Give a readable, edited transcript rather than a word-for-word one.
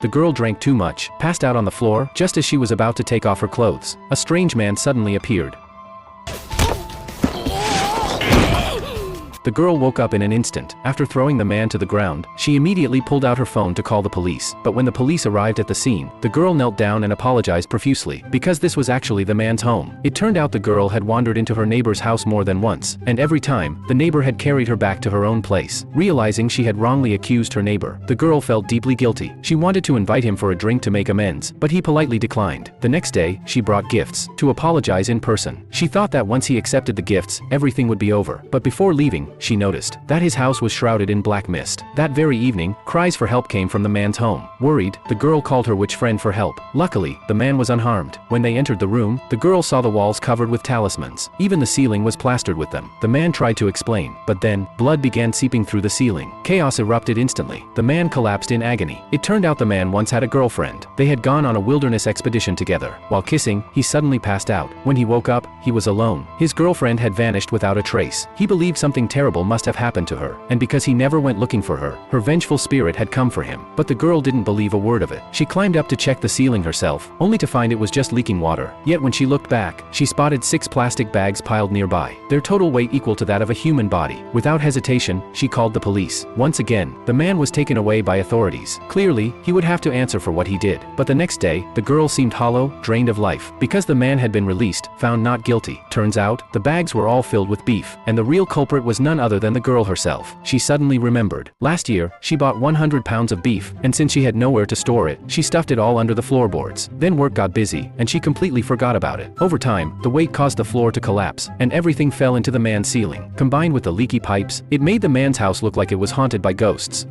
The girl drank too much, passed out on the floor, just as she was about to take off her clothes. A strange man suddenly appeared. The girl woke up in an instant. After throwing the man to the ground, she immediately pulled out her phone to call the police. But when the police arrived at the scene, the girl knelt down and apologized profusely, because this was actually the man's home. It turned out the girl had wandered into her neighbor's house more than once, and every time, the neighbor had carried her back to her own place. Realizing she had wrongly accused her neighbor, the girl felt deeply guilty. She wanted to invite him for a drink to make amends, but he politely declined. The next day, she brought gifts to apologize in person. She thought that once he accepted the gifts, everything would be over. But before leaving, she noticed that his house was shrouded in black mist. That very evening, cries for help came from the man's home. Worried, the girl called her witch friend for help. Luckily, the man was unharmed. When they entered the room, the girl saw the walls covered with talismans. Even the ceiling was plastered with them. The man tried to explain, but then, blood began seeping through the ceiling. Chaos erupted instantly. The man collapsed in agony. It turned out the man once had a girlfriend. They had gone on a wilderness expedition together. While kissing, he suddenly passed out. When he woke up, he was alone. His girlfriend had vanished without a trace. He believed something terrible must have happened to her, and because he never went looking for her, her vengeful spirit had come for him. But the girl didn't believe a word of it. She climbed up to check the ceiling herself, only to find it was just leaking water. Yet when she looked back, she spotted 6 plastic bags piled nearby, their total weight equal to that of a human body. Without hesitation, she called the police. Once again, the man was taken away by authorities. Clearly, he would have to answer for what he did. But the next day, the girl seemed hollow, drained of life, because the man had been released, found not guilty. Turns out, the bags were all filled with beef, and the real culprit was none other than the girl herself. She suddenly remembered. Last year, she bought 100 pounds of beef, and since she had nowhere to store it, she stuffed it all under the floorboards. Then work got busy, and she completely forgot about it. Over time, the weight caused the floor to collapse, and everything fell into the man's ceiling. Combined with the leaky pipes, it made the man's house look like it was haunted by ghosts.